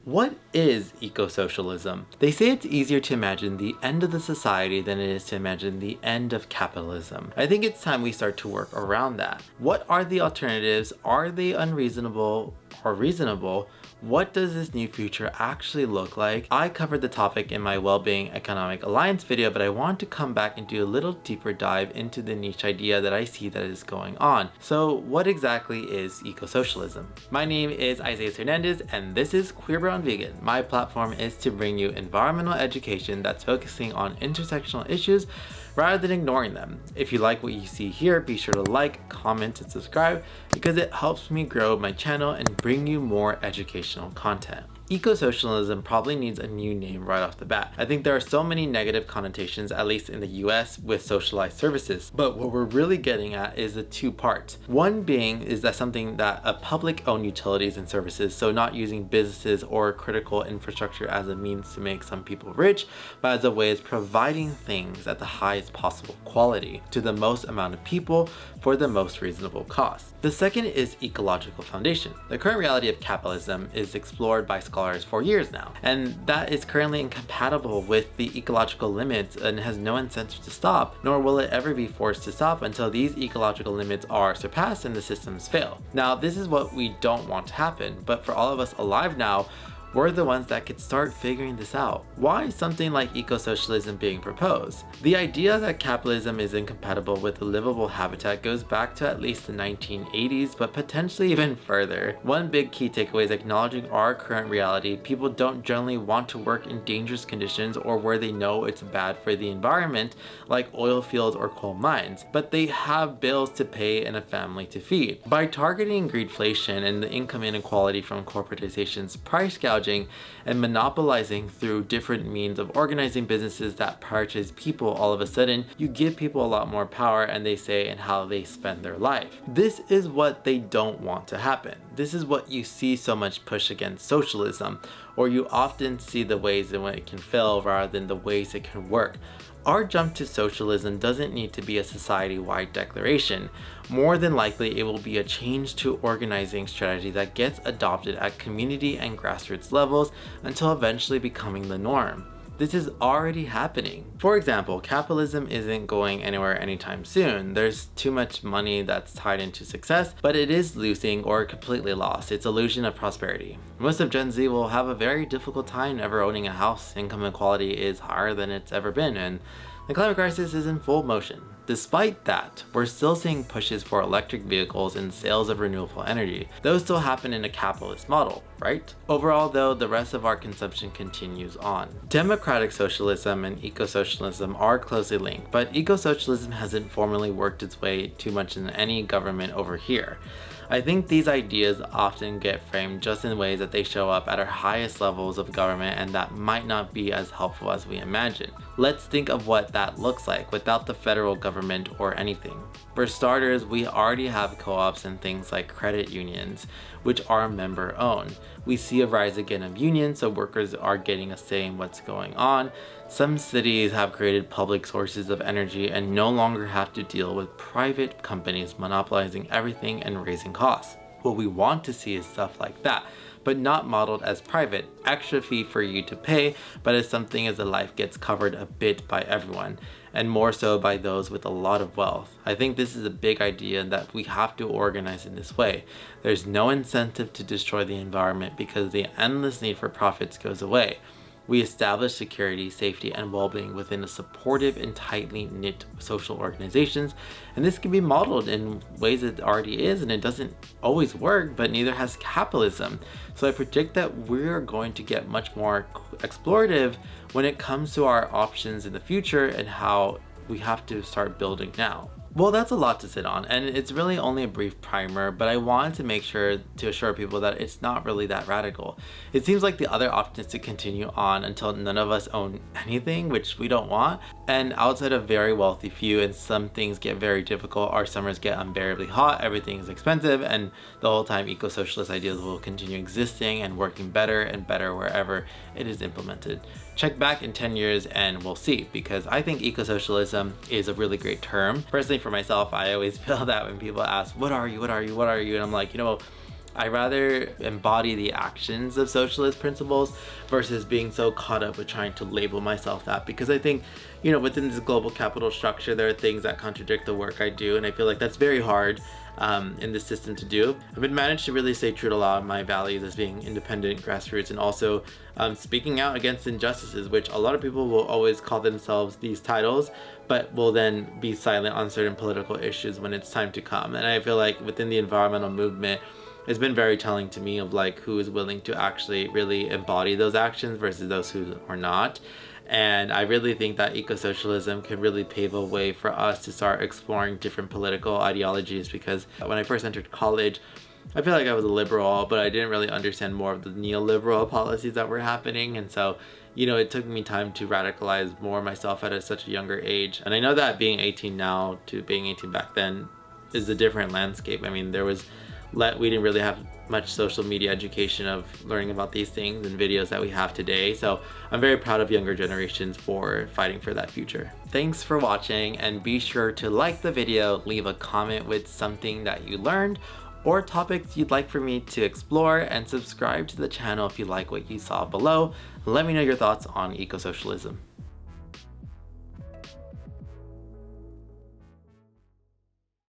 What is ecosocialism? They say it's easier to imagine the end of the society than it is to imagine the end of capitalism. I think it's time we start to work around that. What are the alternatives? Are they unreasonable or reasonable? What does this new future actually look like? I covered the topic in my Wellbeing Economic Alliance video, but I want to come back and do a little deeper dive into the niche idea that I see that is going on. So what exactly is ecosocialism? My name is Isaias Hernandez, and this is Queer Brown Vegan. My platform is to bring you environmental education that's focusing on intersectional issues rather than ignoring them. If you like what you see here, be sure to like, comment, and subscribe because it helps me grow my channel and bring you more educational content. Ecosocialism probably needs a new name right off the bat. I think there are so many negative connotations, at least in the US, with socialized services. But what we're really getting at is the two parts. One being is that something that a public-owned utilities and services, so not using businesses or critical infrastructure as a means to make some people rich, but as a way of providing things at the highest possible quality to the most amount of people for the most reasonable cost. The second is ecological foundation. The current reality of capitalism is explored by scholars for years now, and that is currently incompatible with the ecological limits and has no incentive to stop, nor will it ever be forced to stop until these ecological limits are surpassed and the systems fail. Now, this is what we don't want to happen, but for all of us alive now, we're the ones that could start figuring this out. Why is something like ecosocialism being proposed? The idea that capitalism is incompatible with a livable habitat goes back to at least the 1980s, but potentially even further. One big key takeaway is acknowledging our current reality. People don't generally want to work in dangerous conditions or where they know it's bad for the environment, like oil fields or coal mines, but they have bills to pay and a family to feed. By targeting greedflation and the income inequality from corporatization's price gouging and monopolizing through different means of organizing businesses that prioritize people, all of a sudden you give people a lot more power and they say in how they spend their life. This is what they don't want to happen. This is what you see so much push against socialism, or you often see the ways in which it can fail rather than the ways it can work. Our jump to socialism doesn't need to be a society-wide declaration. More than likely, it will be a change to organizing strategy that gets adopted at community and grassroots levels until eventually becoming the norm. This is already happening. For example, capitalism isn't going anywhere anytime soon. There's too much money that's tied into success, but it is losing or completely lost its illusion of prosperity. Most of Gen Z will have a very difficult time ever owning a house. Income inequality is higher than it's ever been, and the climate crisis is in full motion. Despite that, we're still seeing pushes for electric vehicles and sales of renewable energy. Those still happen in a capitalist model, right? Overall though, the rest of our consumption continues on. Democratic socialism and ecosocialism are closely linked, but ecosocialism hasn't formally worked its way too much in any government over here. I think these ideas often get framed just in ways that they show up at our highest levels of government and that might not be as helpful as we imagine. Let's think of what that looks like without the federal government or anything. For starters, we already have co-ops and things like credit unions, which are member owned. We see a rise again of unions, so workers are getting a say in what's going on. Some cities have created public sources of energy and no longer have to deal with private companies monopolizing everything and raising costs. What we want to see is stuff like that, but not modeled as private, extra fee for you to pay, but as something as the life gets covered a bit by everyone, and more so by those with a lot of wealth. I think this is a big idea that we have to organize in this way. There's no incentive to destroy the environment because the endless need for profits goes away. We establish security, safety, and well-being within a supportive and tightly knit social organizations, and this can be modeled in ways it already is, and it doesn't always work, but neither has capitalism. So I predict that we're going to get much more explorative when it comes to our options in the future and how we have to start building now. Well, that's a lot to sit on, and it's really only a brief primer, but I wanted to make sure to assure people that it's not really that radical. It seems like the other option is to continue on until none of us own anything, which we don't want, and outside of very wealthy few and some things get very difficult, our summers get unbearably hot, everything is expensive, and the whole time eco-socialist ideas will continue existing and working better and better wherever it is implemented. Check back in 10 years and we'll see, because I think ecosocialism is a really great term. Personally, for myself, I always feel that when people ask, what are you? And I'm like, I rather embody the actions of socialist principles versus being so caught up with trying to label myself that, because I think, you know, within this global capital structure, there are things that contradict the work I do, and I feel like that's very hard in this system to do. I've been managed to really stay true to a lot of my values as being independent, grassroots, and also speaking out against injustices, which a lot of people will always call themselves these titles, but will then be silent on certain political issues when it's time to come. And I feel like within the environmental movement, it's been very telling to me of like who is willing to actually really embody those actions versus those who are not. And I really think that ecosocialism can really pave a way for us to start exploring different political ideologies, because when I first entered college, I feel like I was a liberal, but I didn't really understand more of the neoliberal policies that were happening. And so, you know, it took me time to radicalize more myself at such a younger age. And I know that being 18 now to being 18 back then is a different landscape. I mean, we didn't really have much social media education of learning about these things and videos that we have today. So I'm very proud of younger generations for fighting for that future. Thanks for watching, and be sure to like the video, leave a comment with something that you learned or topics you'd like for me to explore, and subscribe to the channel if you like what you saw below. Let me know your thoughts on ecosocialism.